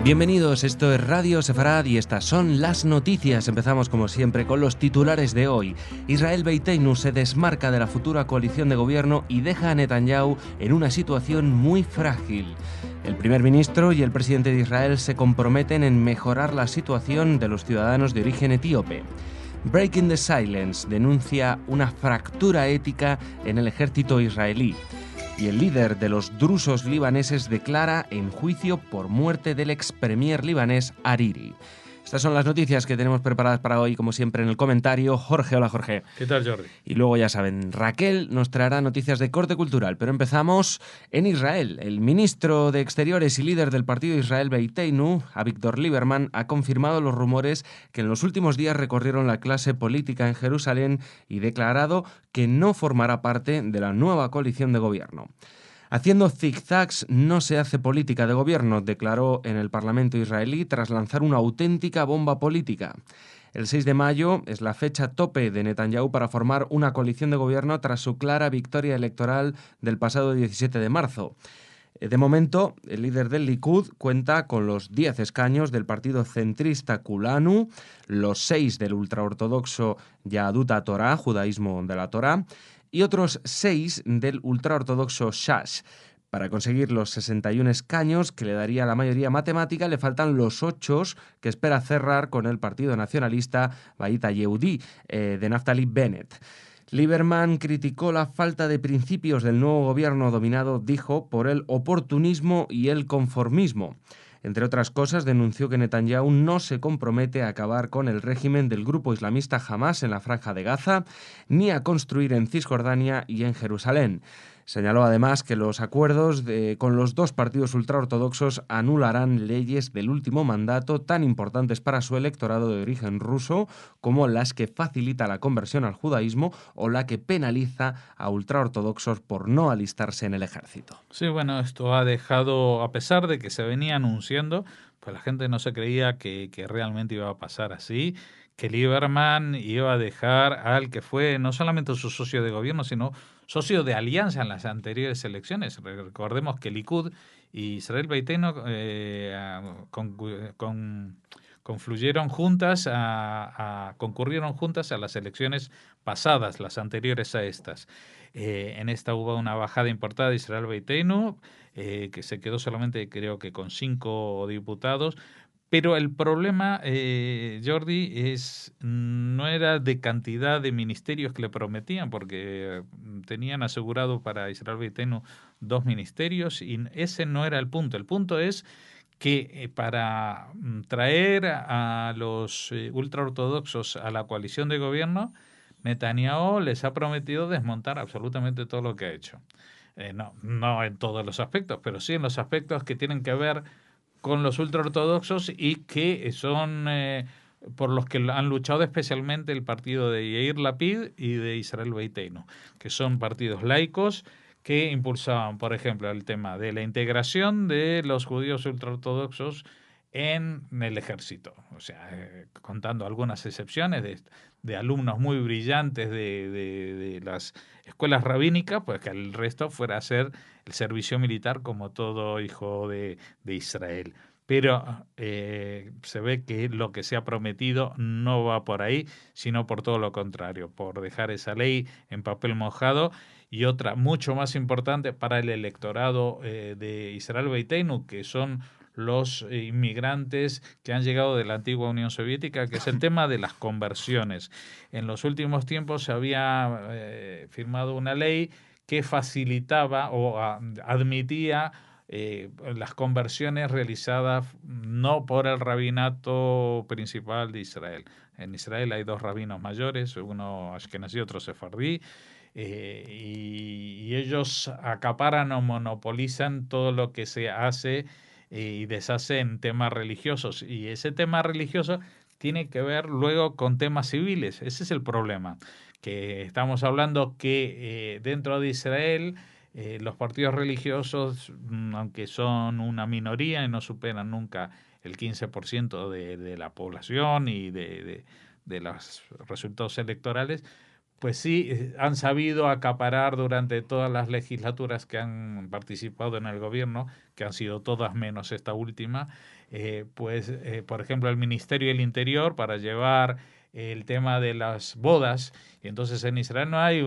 Bienvenidos, esto es Radio Sefarad y estas son las noticias. Empezamos como siempre con los titulares de hoy. Israel Beiteinu se desmarca de la futura coalición de gobierno y deja a Netanyahu en una situación muy frágil. El primer ministro y el presidente de Israel se comprometen en mejorar la situación de los ciudadanos de origen etíope. Breaking the Silence denuncia una fractura ética en el ejército israelí. Y el líder de los drusos libaneses declara en juicio por muerte del ex premier libanés Hariri. Estas son las noticias que tenemos preparadas para hoy, como siempre en el comentario. Jorge, hola Jorge. ¿Qué tal, Jordi? Y luego ya saben, Raquel nos traerá noticias de corte cultural, pero empezamos en Israel. El ministro de Exteriores y líder del partido Israel Beiteinu, Avigdor Lieberman, ha confirmado los rumores que en los últimos días recorrieron la clase política en Jerusalén y declarado que no formará parte de la nueva coalición de gobierno. Haciendo zigzags no se hace política de gobierno, declaró en el Parlamento israelí tras lanzar una auténtica bomba política. El 6 de mayo es la fecha tope de Netanyahu para formar una coalición de gobierno tras su clara victoria electoral del pasado 17 de marzo. De momento, el líder del Likud cuenta con los 10 escaños del partido centrista Kulanu, los 6 del ultraortodoxo Yahadut HaTorah, judaísmo de la Torá, y otros 6 del ultraortodoxo Shas. Para conseguir los 61 escaños que le daría la mayoría matemática, le faltan los 8 que espera cerrar con el partido nacionalista Beit HaYehudi de Naftali Bennett. Lieberman criticó la falta de principios del nuevo gobierno dominado, dijo, por el oportunismo y el conformismo. Entre otras cosas, denunció que Netanyahu no se compromete a acabar con el régimen del grupo islamista Hamás en la Franja de Gaza, ni a construir en Cisjordania y en Jerusalén. Señaló además que los acuerdos con los dos partidos ultraortodoxos anularán leyes del último mandato tan importantes para su electorado de origen ruso como las que facilita la conversión al judaísmo o la que penaliza a ultraortodoxos por no alistarse en el ejército. Sí, bueno, esto ha dejado, a pesar de que se venía anunciando, pues la gente no se creía que realmente iba a pasar así, que Lieberman iba a dejar al que fue no solamente su socio de gobierno, sino socio de alianza en las anteriores elecciones. Recordemos que Likud y Israel Beiteinu concurrieron juntas a las elecciones pasadas, las anteriores a estas. En esta hubo una bajada importante de Israel Beiteinu, que se quedó solamente creo que con 5 diputados. Pero el problema, Jordi, no era de cantidad de ministerios que le prometían, porque tenían asegurado para Israel Beiteinu 2 ministerios y ese no era el punto. El punto es que para traer a los ultraortodoxos a la coalición de gobierno, Netanyahu les ha prometido desmontar absolutamente todo lo que ha hecho. No en todos los aspectos, pero sí en los aspectos que tienen que ver con los ultraortodoxos y que son por los que han luchado especialmente el partido de Yair Lapid y de Israel Beiteinu, que son partidos laicos que impulsaban, por ejemplo, el tema de la integración de los judíos ultraortodoxos en el ejército. O sea, contando algunas excepciones de alumnos muy brillantes de las escuelas rabínicas, pues que el resto fuera a hacer el servicio militar como todo hijo de Israel. Pero se ve que lo que se ha prometido no va por ahí, sino por todo lo contrario, por dejar esa ley en papel mojado. Y otra mucho más importante para el electorado de Israel Beiteinu, que son los inmigrantes que han llegado de la antigua Unión Soviética, que es el tema de las conversiones. En los últimos tiempos se había firmado una ley que facilitaba o admitía las conversiones realizadas no por el rabinato principal de Israel. En Israel hay 2 rabinos mayores, uno ashkenazí y otro sefardí, y ellos acaparan o monopolizan todo lo que se hace y deshace en temas religiosos. Y ese tema religioso tiene que ver luego con temas civiles. Ese es el problema, que estamos hablando que dentro de Israel los partidos religiosos, aunque son una minoría y no superan nunca el 15% de la población y de los resultados electorales, pues sí, han sabido acaparar durante todas las legislaturas que han participado en el gobierno, que han sido todas menos esta última, por ejemplo, el Ministerio del Interior para llevar el tema de las bodas. Y entonces en Israel no hay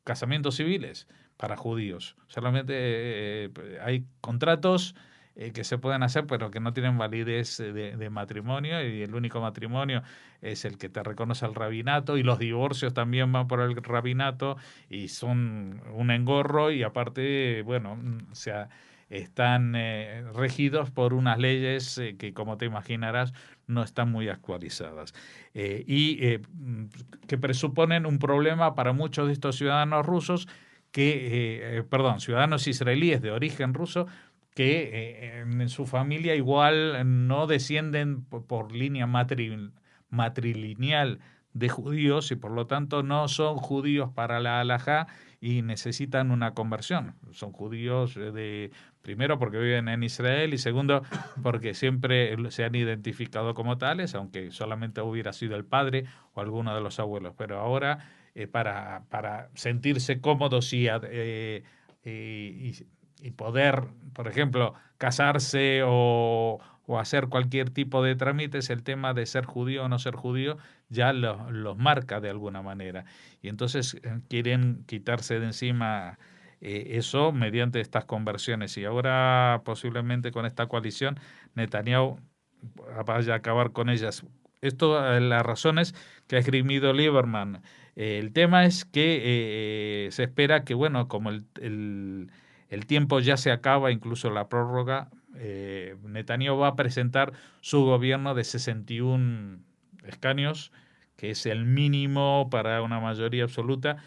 casamientos civiles para judíos, solamente hay contratos que se pueden hacer, pero que no tienen validez de matrimonio, y el único matrimonio es el que te reconoce el rabinato, y los divorcios también van por el rabinato y son un engorro, y aparte, bueno, o sea, están regidos por unas leyes que, como te imaginarás, no están muy actualizadas que presuponen un problema para muchos de estos ciudadanos rusos ciudadanos israelíes de origen ruso que en su familia igual no descienden por línea matrilineal de judíos, y por lo tanto no son judíos para la halajá y necesitan una conversión. Son judíos primero porque viven en Israel, y segundo porque siempre se han identificado como tales, aunque solamente hubiera sido el padre o alguno de los abuelos. Pero ahora para sentirse cómodos y poder, por ejemplo, casarse o hacer cualquier tipo de trámites, el tema de ser judío o no ser judío ya los marca de alguna manera. Y entonces quieren quitarse de encima eso mediante estas conversiones. Y ahora posiblemente con esta coalición Netanyahu vaya a acabar con ellas. Esto, las razones que ha esgrimido Lieberman. El tema es que se espera que, bueno, como el tiempo ya se acaba, incluso la prórroga, Netanyahu va a presentar su gobierno de 61 escaños, que es el mínimo para una mayoría absoluta,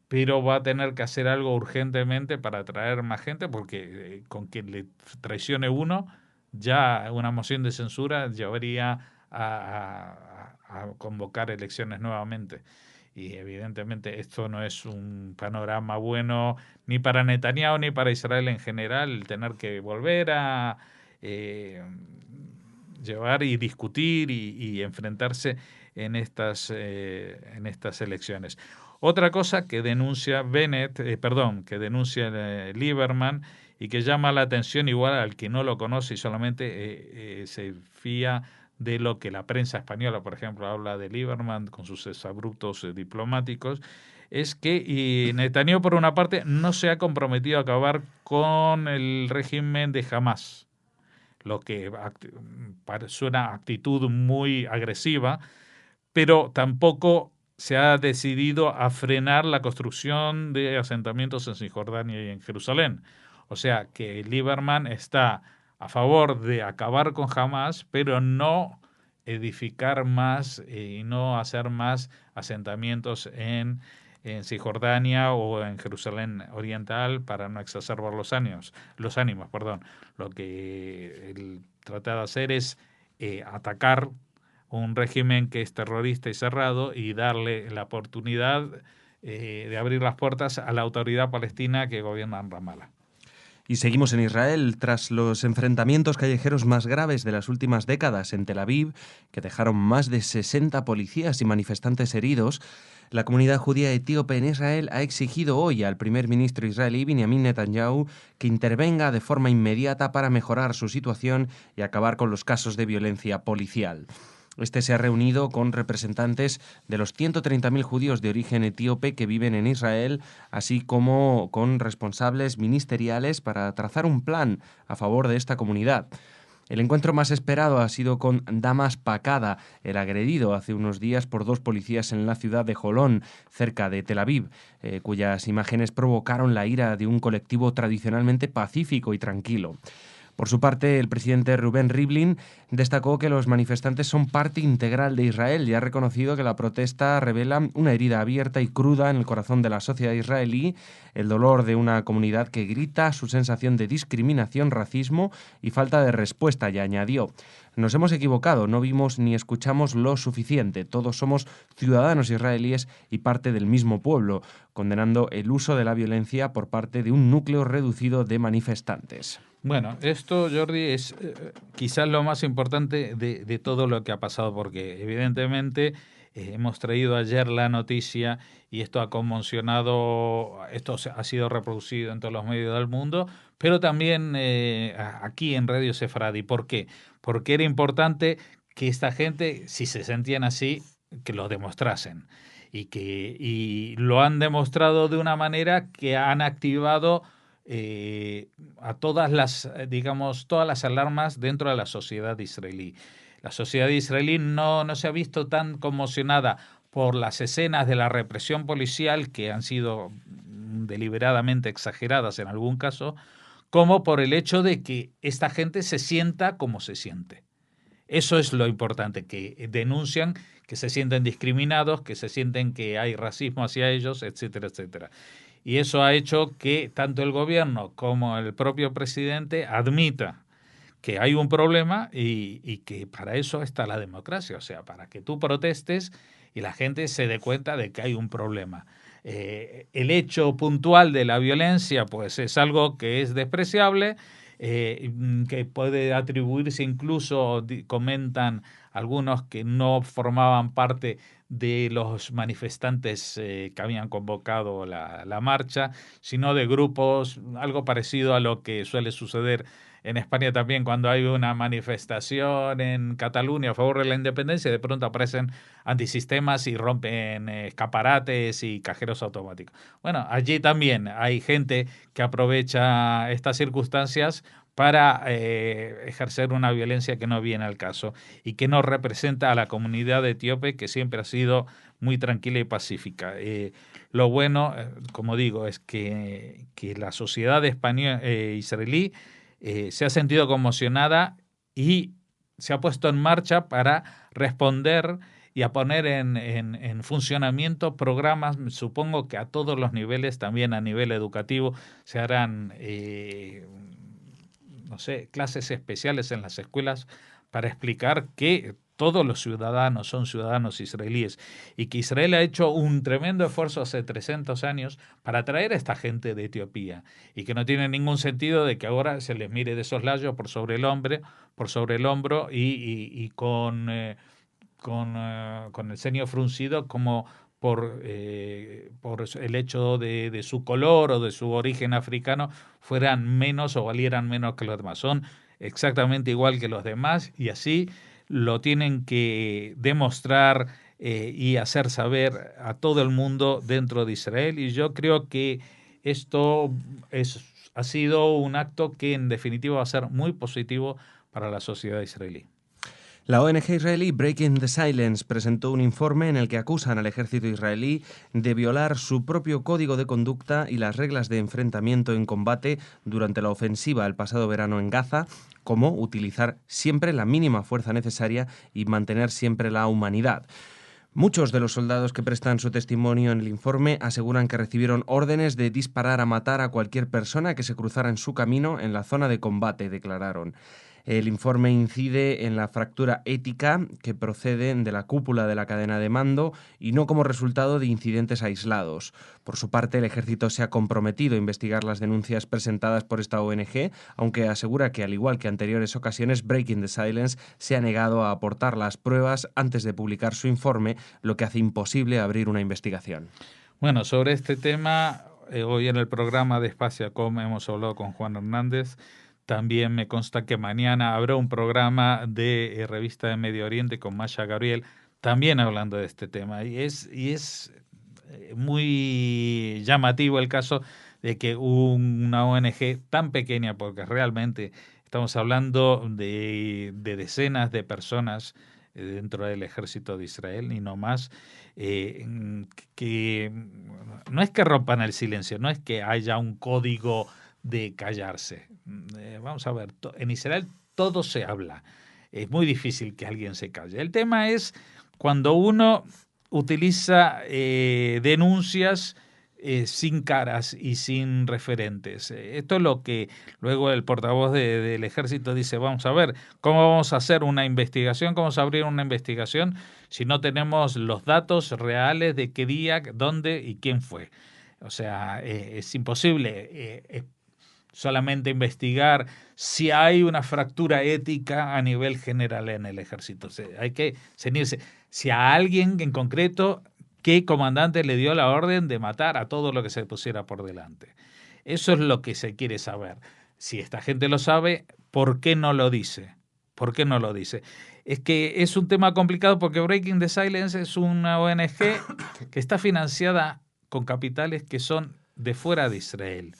pero va a tener que hacer algo urgentemente para atraer más gente, porque con que le traicione uno, ya una moción de censura llevaría a convocar elecciones nuevamente. Y evidentemente esto no es un panorama bueno ni para Netanyahu ni para Israel en general, el tener que volver a llevar y discutir y enfrentarse en estas elecciones. Otra cosa que denuncia que denuncia Lieberman, y que llama la atención igual al que no lo conoce y solamente se fía de lo que la prensa española, por ejemplo, habla de Lieberman con sus exabruptos diplomáticos, es que Netanyahu, por una parte, no se ha comprometido a acabar con el régimen de Hamás, lo que suena actitud muy agresiva, pero tampoco se ha decidido a frenar la construcción de asentamientos en Cisjordania y en Jerusalén. O sea que Lieberman está a favor de acabar con Hamás, pero no edificar más y no hacer más asentamientos en Cisjordania o en Jerusalén Oriental para no exacerbar los ánimos, perdón. Lo que él trata de hacer es atacar un régimen que es terrorista y cerrado, y darle la oportunidad de abrir las puertas a la autoridad palestina que gobierna en Ramallah. Y seguimos en Israel. Tras los enfrentamientos callejeros más graves de las últimas décadas en Tel Aviv, que dejaron más de 60 policías y manifestantes heridos, la comunidad judía etíope en Israel ha exigido hoy al primer ministro israelí Benjamin Netanyahu que intervenga de forma inmediata para mejorar su situación y acabar con los casos de violencia policial. Este se ha reunido con representantes de los 130.000 judíos de origen etíope que viven en Israel, así como con responsables ministeriales para trazar un plan a favor de esta comunidad. El encuentro más esperado ha sido con Damas Pakada, el agredido hace unos días por dos policías en la ciudad de Jolón, cerca de Tel Aviv, cuyas imágenes provocaron la ira de un colectivo tradicionalmente pacífico y tranquilo. Por su parte, el presidente Reuven Rivlin destacó que los manifestantes son parte integral de Israel y ha reconocido que la protesta revela una herida abierta y cruda en el corazón de la sociedad israelí, el dolor de una comunidad que grita su sensación de discriminación, racismo y falta de respuesta, y añadió: nos hemos equivocado, no vimos ni escuchamos lo suficiente, todos somos ciudadanos israelíes y parte del mismo pueblo, condenando el uso de la violencia por parte de un núcleo reducido de manifestantes. Bueno, esto, Jordi, es quizás lo más importante de todo lo que ha pasado, porque evidentemente hemos traído ayer la noticia y esto ha conmocionado, esto ha sido reproducido en todos los medios del mundo, pero también aquí en Radio Sefradi. ¿Por qué? Porque era importante que esta gente, si se sentían así, que lo demostrasen. Y lo han demostrado de una manera que han activado a todas las, digamos, todas las alarmas dentro de la sociedad israelí. La sociedad israelí no se ha visto tan conmocionada por las escenas de la represión policial, que han sido deliberadamente exageradas en algún caso, como por el hecho de que esta gente se sienta como se siente. Eso es lo importante, que denuncian que se sienten discriminados, que se sienten que hay racismo hacia ellos, etcétera, etcétera. Y eso ha hecho que tanto el gobierno como el propio presidente admita que hay un problema y que para eso está la democracia, o sea, para que tú protestes y la gente se dé cuenta de que hay un problema. El hecho puntual de la violencia, pues es algo que es despreciable, que puede atribuirse incluso, comentan algunos, que no formaban parte de los manifestantes que habían convocado la marcha, sino de grupos, algo parecido a lo que suele suceder en España también cuando hay una manifestación en Cataluña a favor de la independencia, de pronto aparecen antisistemas y rompen escaparates y cajeros automáticos. Bueno, allí también hay gente que aprovecha estas circunstancias para ejercer una violencia que no viene al caso y que no representa a la comunidad etíope, que siempre ha sido muy tranquila y pacífica. Lo bueno, como digo, es que la sociedad española, israelí, se ha sentido conmocionada y se ha puesto en marcha para responder y a poner en funcionamiento programas, supongo que a todos los niveles, también a nivel educativo, se harán, no sé, clases especiales en las escuelas para explicar que todos los ciudadanos son ciudadanos israelíes y que Israel ha hecho un tremendo esfuerzo hace 300 años para traer a esta gente de Etiopía y que no tiene ningún sentido de que ahora se les mire de soslayo por sobre el hombro y con el ceño fruncido, como por el hecho de su color o de su origen africano fueran menos o valieran menos que los demás. Son exactamente igual que los demás y así lo tienen que demostrar y hacer saber a todo el mundo dentro de Israel. Y yo creo que esto ha sido un acto que en definitiva va a ser muy positivo para la sociedad israelí. La ONG israelí Breaking the Silence presentó un informe en el que acusan al ejército israelí de violar su propio código de conducta y las reglas de enfrentamiento en combate durante la ofensiva el pasado verano en Gaza, como utilizar siempre la mínima fuerza necesaria y mantener siempre la humanidad. Muchos de los soldados que prestan su testimonio en el informe aseguran que recibieron órdenes de disparar a matar a cualquier persona que se cruzara en su camino en la zona de combate, declararon. El informe incide en la fractura ética que procede de la cúpula de la cadena de mando y no como resultado de incidentes aislados. Por su parte, el ejército se ha comprometido a investigar las denuncias presentadas por esta ONG, aunque asegura que, al igual que anteriores ocasiones, Breaking the Silence se ha negado a aportar las pruebas antes de publicar su informe, lo que hace imposible abrir una investigación. Bueno, sobre este tema, hoy en el programa de Espaciacom hemos hablado con Juan Hernández. También me consta que mañana habrá un programa de Revista de Medio Oriente con Masha Gabriel, también hablando de este tema. Y es muy llamativo el caso de que una ONG tan pequeña, porque realmente estamos hablando de decenas de personas dentro del ejército de Israel y no más, que no es que rompan el silencio, no es que haya un código de callarse. Vamos a ver, en Israel todo se habla. Es muy difícil que alguien se calle. El tema es cuando uno utiliza denuncias sin caras y sin referentes. Esto es lo que luego el portavoz del ejército dice: vamos a ver, ¿cómo vamos a hacer una investigación? ¿Cómo vamos a abrir una investigación si no tenemos los datos reales de qué día, dónde y quién fue? O sea, es imposible solamente investigar si hay una fractura ética a nivel general en el ejército. O sea, hay que ceñirse. si a alguien en concreto, qué comandante le dio la orden de matar a todo lo que se pusiera por delante. Eso es lo que se quiere saber. Si esta gente lo sabe, ¿por qué no lo dice? ¿Por qué no lo dice? Es que es un tema complicado porque Breaking the Silence es una ONG que está financiada con capitales que son de fuera de Israel.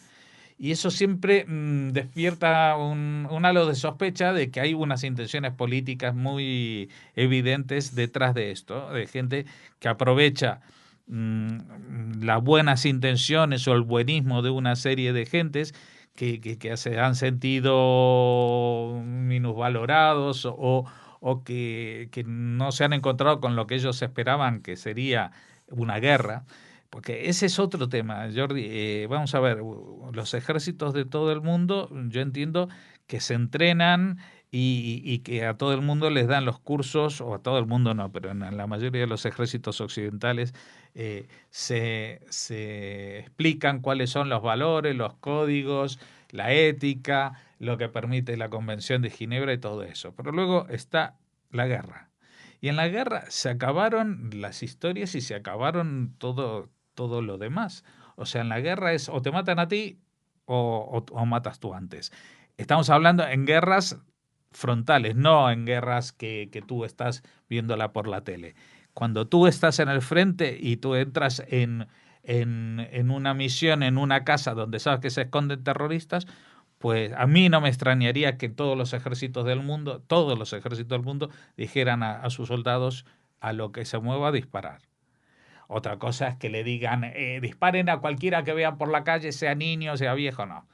Y eso siempre despierta un halo de sospecha de que hay unas intenciones políticas muy evidentes detrás de esto, de gente que aprovecha las buenas intenciones o el buenismo de una serie de gentes que se han sentido minusvalorados o que no se han encontrado con lo que ellos esperaban que sería una guerra. Porque ese es otro tema, Jordi. Vamos a ver, los ejércitos de todo el mundo, yo entiendo que se entrenan y que a todo el mundo les dan los cursos, o a todo el mundo no, pero en la mayoría de los ejércitos occidentales se explican cuáles son los valores, los códigos, la ética, lo que permite la Convención de Ginebra y todo eso. Pero luego está la guerra. Y en la guerra se acabaron las historias y se acabaron todo lo demás. O sea, en la guerra es o te matan a ti o matas tú antes. Estamos hablando en guerras frontales, no en guerras que tú estás viéndola por la tele. Cuando tú estás en el frente y tú entras en una misión, en una casa donde sabes que se esconden terroristas, pues a mí no me extrañaría que todos los ejércitos del mundo, dijeran a sus soldados a lo que se mueva a disparar. Otra cosa es que le digan, disparen a cualquiera que vean por la calle, sea niño, sea viejo, no.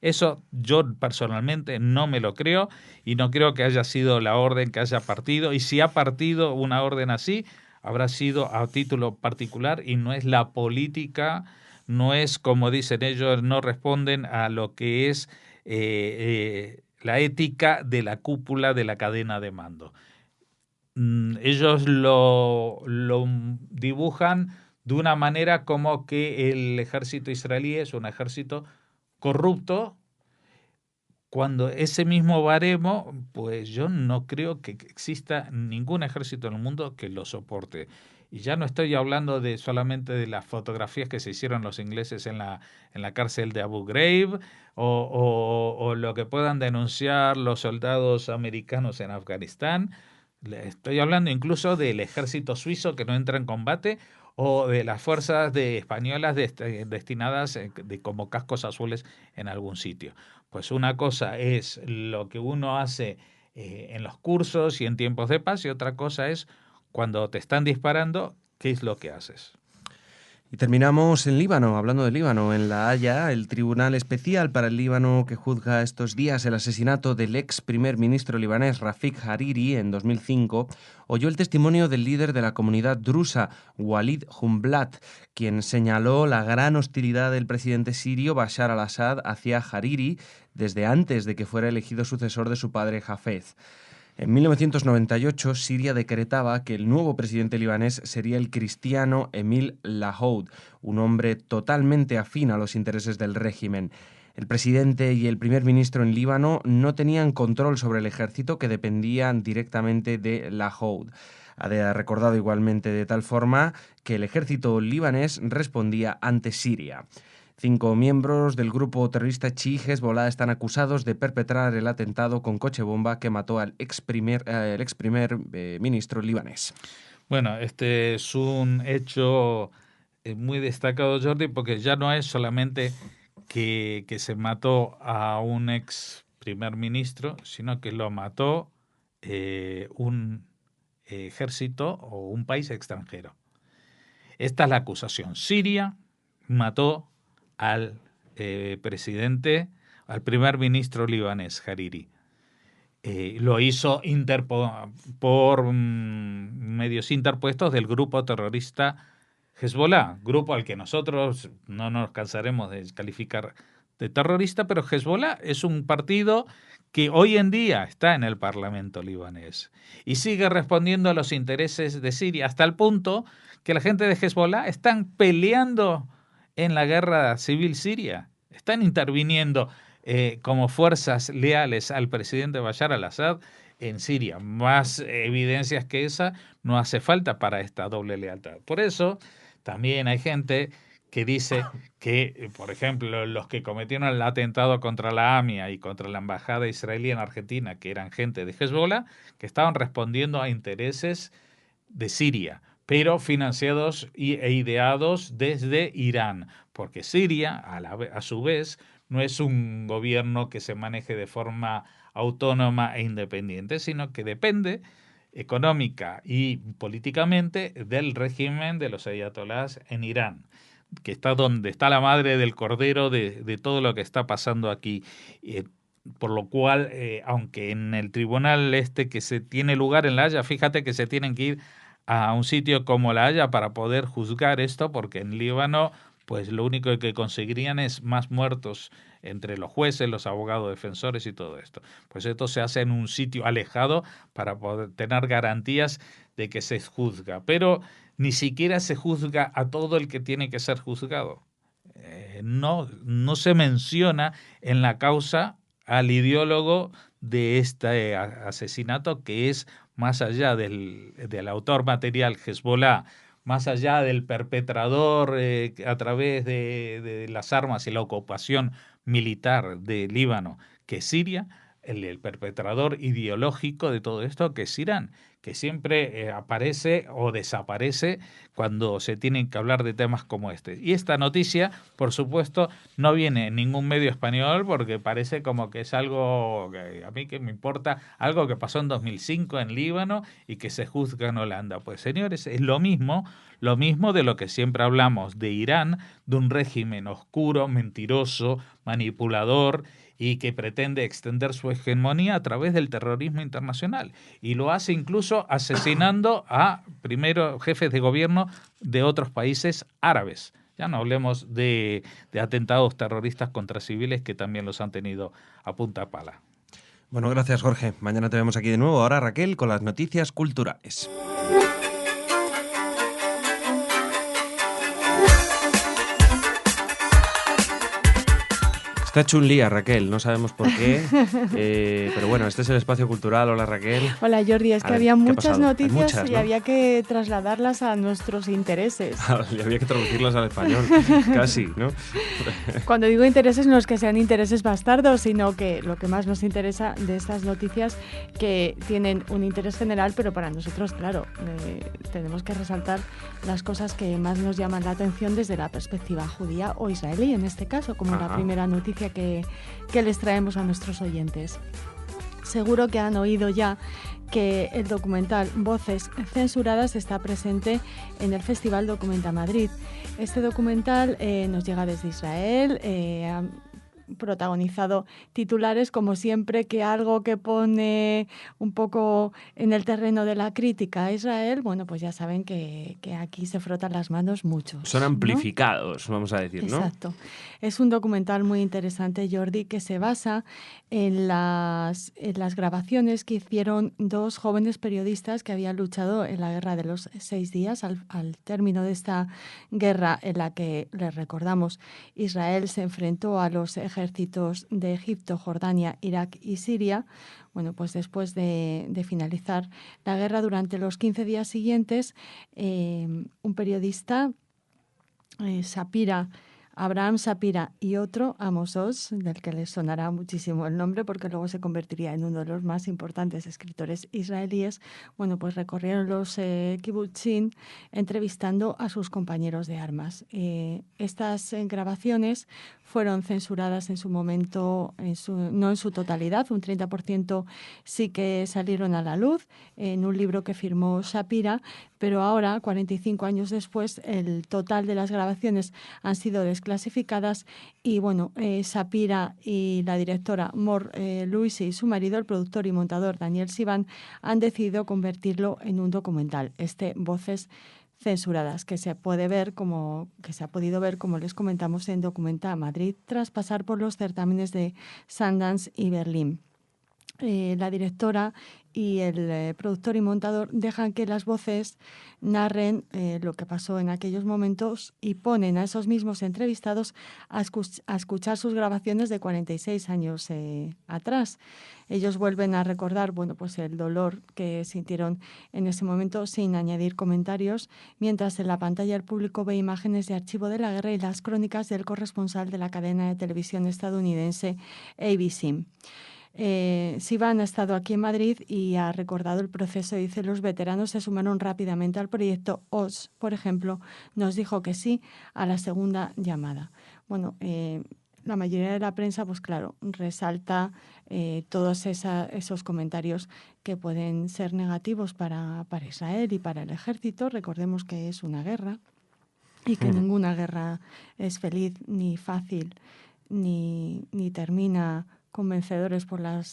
Eso yo personalmente no me lo creo y no creo que haya sido la orden que haya partido. Y si ha partido una orden así, habrá sido a título particular y no es la política, no es como dicen ellos, no responden a lo que es la ética de la cúpula de la cadena de mando. Ellos lo dibujan de una manera como que el ejército israelí es un ejército corrupto, cuando ese mismo baremo, pues yo no creo que exista ningún ejército en el mundo que lo soporte. Y ya no estoy hablando de solamente de las fotografías que se hicieron los ingleses en la cárcel de Abu Ghraib o lo que puedan denunciar los soldados americanos en Afganistán. Estoy hablando incluso del ejército suizo que no entra en combate o de las fuerzas españolas destinadas como cascos azules en algún sitio. Pues una cosa es lo que uno hace en los cursos y en tiempos de paz y otra cosa es cuando te están disparando, ¿qué es lo que haces? Y terminamos en Líbano, hablando de Líbano. En La Haya, el Tribunal Especial para el Líbano que juzga estos días el asesinato del ex primer ministro libanés Rafik Hariri en 2005, oyó el testimonio del líder de la comunidad drusa, Walid Jumblat, quien señaló la gran hostilidad del presidente sirio Bashar al-Assad hacia Hariri desde antes de que fuera elegido sucesor de su padre Hafez. En 1998, Siria decretaba que el nuevo presidente libanés sería el cristiano Emil Lahoud, un hombre totalmente afín a los intereses del régimen. El presidente y el primer ministro en Líbano no tenían control sobre el ejército que dependían directamente de Lahoud. Ha recordado igualmente de tal forma que el ejército libanés respondía ante Siria. 5 miembros del grupo terrorista chií Hezbollah están acusados de perpetrar el atentado con coche bomba que mató al ex primer ministro libanés. Bueno, este es un hecho muy destacado, Jordi, porque ya no es solamente que se mató a un ex primer ministro, sino que lo mató un ejército o un país extranjero. Esta es la acusación. Siria mató al presidente, al primer ministro libanés, Hariri. Lo hizo por medios interpuestos del grupo terrorista Hezbollah, grupo al que nosotros no nos cansaremos de calificar de terrorista, pero Hezbollah es un partido que hoy en día está en el Parlamento libanés y sigue respondiendo a los intereses de Siria, hasta el punto que la gente de Hezbollah están peleando en la guerra civil siria, están interviniendo como fuerzas leales al presidente Bashar al-Assad en Siria. Más evidencias que esa no hace falta para esta doble lealtad. Por eso también hay gente que dice que, por ejemplo, los que cometieron el atentado contra la AMIA y contra la embajada israelí en Argentina, que eran gente de Hezbollah, que estaban respondiendo a intereses de Siria, pero financiados e ideados desde Irán, porque Siria, a su vez, no es un gobierno que se maneje de forma autónoma e independiente, sino que depende económica y políticamente del régimen de los ayatolás en Irán, que está donde está la madre del cordero de todo lo que está pasando aquí. Por lo cual, aunque en el tribunal que se tiene lugar en La Haya, fíjate que se tienen que ir a un sitio como La Haya para poder juzgar esto, porque en Líbano pues lo único que conseguirían es más muertos entre los jueces, los abogados defensores y todo esto. Pues esto se hace en un sitio alejado para poder tener garantías de que se juzga, pero ni siquiera se juzga a todo el que tiene que ser juzgado. No se menciona en la causa al ideólogo de este asesinato, que es más allá del autor material Hezbollah, más allá del perpetrador a través de las armas y la ocupación militar de Líbano, que es Siria, el perpetrador ideológico de todo esto, que es Irán, que siempre aparece o desaparece cuando se tienen que hablar de temas como este. Y esta noticia, por supuesto, no viene en ningún medio español porque parece como que es algo que a mí que me importa, algo que pasó en 2005 en Líbano y que se juzga en Holanda. Pues señores, es lo mismo de lo que siempre hablamos de Irán, de un régimen oscuro, mentiroso, manipulador y que pretende extender su hegemonía a través del terrorismo internacional. Y lo hace incluso asesinando a, primero, jefes de gobierno de otros países árabes. Ya no hablemos de atentados terroristas contra civiles que también los han tenido a punta pala. Bueno, gracias, Jorge. Mañana te vemos aquí de nuevo. Ahora Raquel con las noticias culturales. Está hecho un lío, Raquel, no sabemos por qué, pero bueno, este es el espacio cultural. Hola, Raquel. Hola, Jordi, es que había muchas noticias y había que trasladarlas a nuestros intereses. Y había que traducirlas al español, casi, ¿no? Cuando digo intereses no es que sean intereses bastardos, sino que lo que más nos interesa de estas noticias, que tienen un interés general, pero para nosotros, claro, tenemos que resaltar las cosas que más nos llaman la atención desde la perspectiva judía o israelí, en este caso, como la primera noticia que les traemos a nuestros oyentes. Seguro que han oído ya que el documental Voces Censuradas está presente en el Festival Documenta Madrid. Este documental nos llega desde Israel, protagonizado titulares como siempre que algo que pone un poco en el terreno de la crítica a Israel, bueno, pues ya saben que aquí se frotan las manos mucho. Son amplificados, ¿no? Vamos a decir, ¿no? Exacto. Es un documental muy interesante, Jordi, que se basa en las grabaciones que hicieron dos jóvenes periodistas que habían luchado en la Guerra de los 6 días, al término de esta guerra en la que, les recordamos, Israel se enfrentó a los ejércitos de Egipto, Jordania, Irak y Siria. Bueno, pues después de finalizar la guerra, durante los 15 días siguientes, un periodista, Abraham Sapira, y otro, Amos Oz, del que les sonará muchísimo el nombre porque luego se convertiría en uno de los más importantes escritores israelíes, bueno, pues recorrieron los kibutzim entrevistando a sus compañeros de armas. Estas grabaciones fueron censuradas en su momento, no en su totalidad, un 30% sí que salieron a la luz en un libro que firmó Sapira, pero ahora, 45 años después, el total de las grabaciones han sido desclasificadas y, bueno, Sapira y la directora Mor Luisi y su marido, el productor y montador Daniel Sivan, han decidido convertirlo en un documental, Voces Censuradas, que se ha podido ver, como les comentamos, en Documenta Madrid, tras pasar por los certámenes de Sundance y Berlín. La directora y el productor y montador dejan que las voces narren lo que pasó en aquellos momentos y ponen a esos mismos entrevistados a escuchar sus grabaciones de 46 años atrás. Ellos vuelven a recordar, bueno, pues el dolor que sintieron en ese momento sin añadir comentarios, mientras en la pantalla el público ve imágenes de archivo de la guerra y las crónicas del corresponsal de la cadena de televisión estadounidense ABC. Sivan ha estado aquí en Madrid y ha recordado el proceso. Dice, los veteranos se sumaron rápidamente al proyecto. Oz, por ejemplo, nos dijo que sí a la segunda llamada. Bueno, la mayoría de la prensa, pues claro, resalta todos esos comentarios que pueden ser negativos para Israel y para el ejército. Recordemos que es una guerra y que ninguna guerra es feliz ni fácil ni termina con vencedores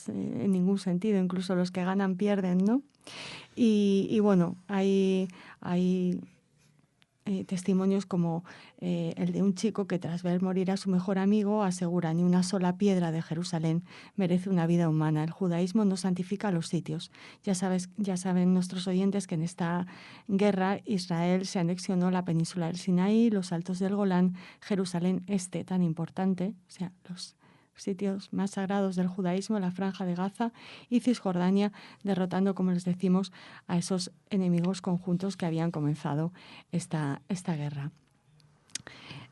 en ningún sentido, incluso los que ganan pierden, ¿no? Y bueno, hay testimonios como el de un chico que tras ver morir a su mejor amigo asegura: ni una sola piedra de Jerusalén merece una vida humana. El judaísmo no santifica los sitios. Ya saben nuestros oyentes que en esta guerra Israel se anexionó la península del Sinaí, los altos del Golán, Jerusalén este tan importante, o sea, los sitios más sagrados del judaísmo, la Franja de Gaza y Cisjordania, derrotando, como les decimos, a esos enemigos conjuntos que habían comenzado esta guerra.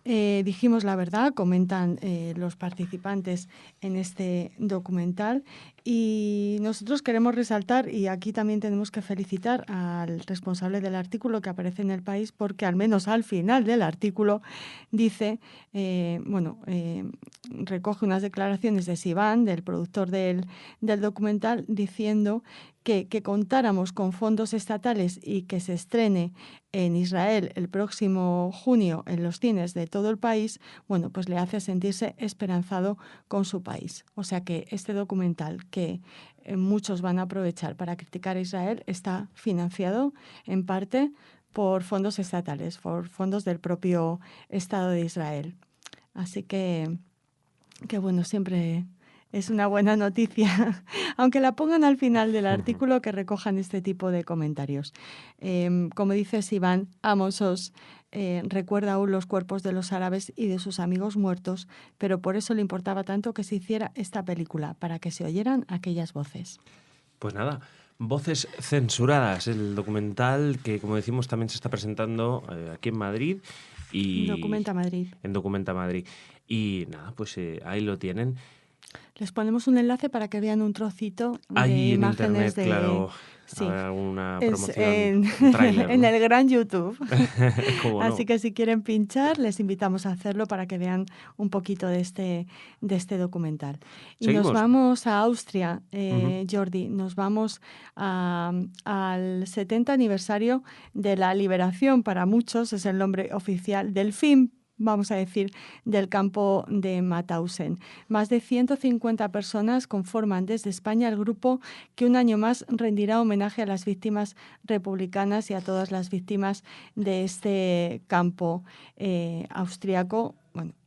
Dijimos la verdad, comentan los participantes en este documental, y nosotros queremos resaltar, y aquí también tenemos que felicitar al responsable del artículo que aparece en El País, porque al menos al final del artículo dice, recoge unas declaraciones de Sivan, del productor del documental, diciendo que contáramos con fondos estatales y que se estrene en Israel el próximo junio en los cines de todo el país, bueno, pues le hace sentirse esperanzado con su país. O sea que este documental, que muchos van a aprovechar para criticar a Israel, está financiado en parte por fondos estatales, por fondos del propio Estado de Israel. Así que bueno, siempre es una buena noticia, aunque la pongan al final del artículo, que recojan este tipo de comentarios. Como dice Sivan, Amos Oz recuerda aún los cuerpos de los árabes y de sus amigos muertos, pero por eso le importaba tanto que se hiciera esta película, para que se oyeran aquellas voces. Pues nada, Voces censuradas, el documental que, como decimos, también se está presentando aquí en Madrid. Documenta Madrid. En Documenta Madrid. Y nada, pues ahí lo tienen. Les ponemos un enlace para que vean un trocito Ahí de en imágenes internet, claro, sí, alguna promoción, un tráiler, ¿no? en el gran YouTube. Así no? Que si quieren pinchar, les invitamos a hacerlo para que vean un poquito de este documental. Y ¿Seguimos? nos vamos a Austria, Jordi. Nos vamos al 70 aniversario de la liberación, para muchos es el nombre oficial, del fin, vamos a decir, del campo de Mauthausen. Más de 150 personas conforman desde España el grupo que un año más rendirá homenaje a las víctimas republicanas y a todas las víctimas de este campo austriaco,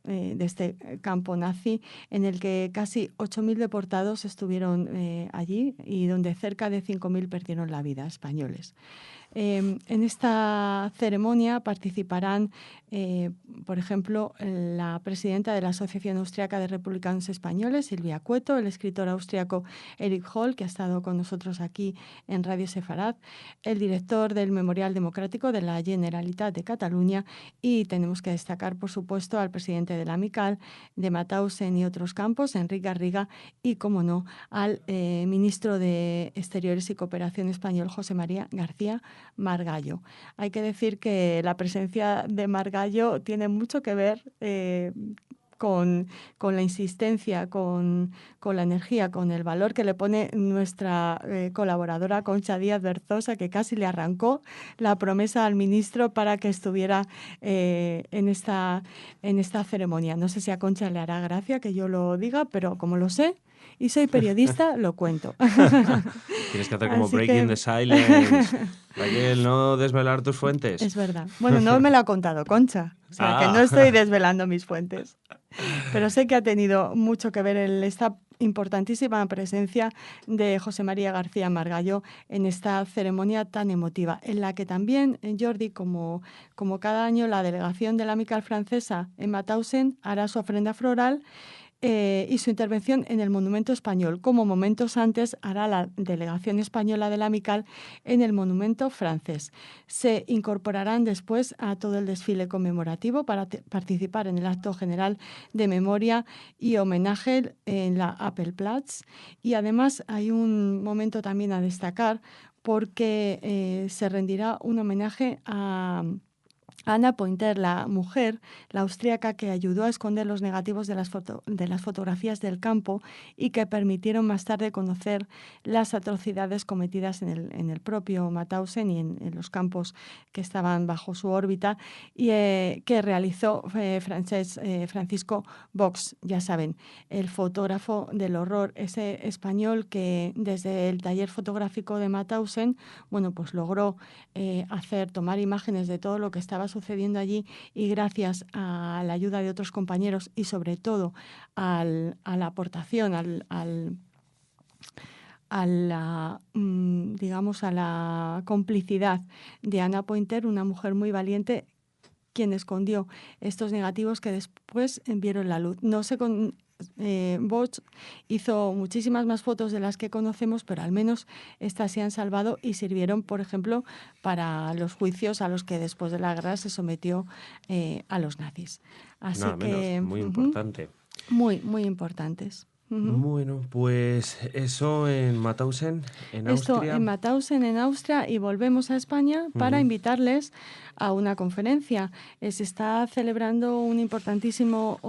de este campo nazi, en el que casi 8.000 deportados estuvieron allí y donde cerca de 5.000 perdieron la vida, españoles. En esta ceremonia participarán, por ejemplo, la presidenta de la Asociación Austriaca de Republicanos Españoles, Silvia Cueto, el escritor austriaco Erich Holl, que ha estado con nosotros aquí en Radio Sefarad, el director del Memorial Democrático de la Generalitat de Cataluña, y tenemos que destacar, por supuesto, al presidente de la Amical, de Mauthausen y otros campos, Enric Garriga, y, como no, al ministro de Exteriores y Cooperación español, José María García Margallo. Hay que decir que la presencia de Margallo tiene mucho que ver con la insistencia, con la energía, con el valor que le pone nuestra colaboradora Concha Díaz Berzosa, que casi le arrancó la promesa al ministro para que estuviera en esta ceremonia. No sé si a Concha le hará gracia que yo lo diga, pero como lo sé y soy periodista, lo cuento. Tienes que hacer como Breaking the Silence. Raquel, no desvelar tus fuentes. Es verdad. Bueno, no me lo ha contado Concha. O sea, que no estoy desvelando mis fuentes. Pero sé que ha tenido mucho que ver. Él está importantísima presencia de José María García Margallo en esta ceremonia tan emotiva, en la que también, Jordi, como cada año, la delegación de la Amical francesa en Mauthausen hará su ofrenda floral y su intervención en el Monumento Español, como momentos antes hará la delegación española de la Amical en el Monumento francés. Se incorporarán después a todo el desfile conmemorativo para participar en el acto general de memoria y homenaje en la Appelplatz. Y además hay un momento también a destacar porque se rendirá un homenaje a Anna Pointer, la mujer, la austríaca que ayudó a esconder los negativos de las fotografías del campo y que permitieron más tarde conocer las atrocidades cometidas en el propio Mauthausen y en los campos que estaban bajo su órbita, y que realizó Francisco Box, ya saben, el fotógrafo del horror, ese español que desde el taller fotográfico de Mauthausen, bueno, pues logró tomar imágenes de todo lo que estaba sucediendo allí, y gracias a la ayuda de otros compañeros y sobre todo a la aportación, a la complicidad de Anna Pointer, una mujer muy valiente, quien escondió estos negativos que después vieron la luz. No se Bosch hizo muchísimas más fotos de las que conocemos, pero al menos estas se han salvado y sirvieron, por ejemplo, para los juicios a los que después de la guerra se sometió a los nazis. Así Nada menos, muy importante. Muy, muy importantes. Bueno, pues eso en Mauthausen, en Austria. Esto en Mauthausen, en Austria, y volvemos a España para invitarles a una conferencia. Se está celebrando un importantísimo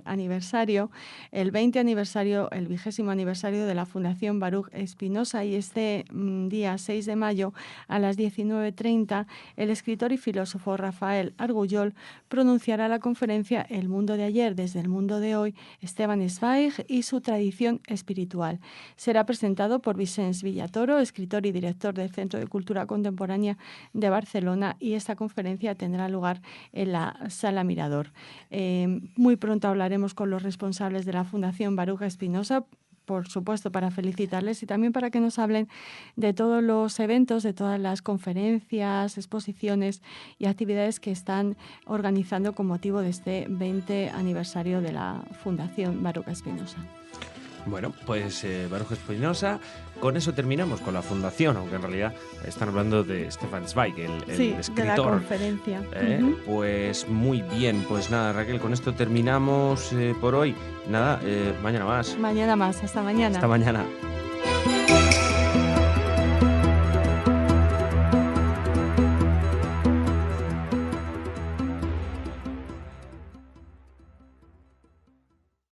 aniversario, el 20º aniversario de la Fundación Baruch Spinoza, y este día 6 de mayo a las 19:30 el escritor y filósofo Rafael Argullol pronunciará la conferencia El mundo de ayer desde el mundo de hoy, Esteban Zweig y su tradición espiritual. Será presentado por Vicenç Villatoro, escritor y director del Centro de Cultura Contemporánea de Barcelona, y esta conferencia tendrá lugar en la Sala Mirador. Muy pronto hablaremos con los responsables de la Fundación Baruch Spinoza, por supuesto, para felicitarles y también para que nos hablen de todos los eventos, de todas las conferencias, exposiciones y actividades que están organizando con motivo de este 20 aniversario de la Fundación Baruch Spinoza. Bueno, pues Baruch Spinoza, con eso terminamos con la fundación, aunque en realidad están hablando de Stefan Zweig, el escritor. De la conferencia. Pues muy bien, pues nada, Raquel, con esto terminamos por hoy. Nada, mañana más. Mañana más, hasta mañana. Hasta mañana.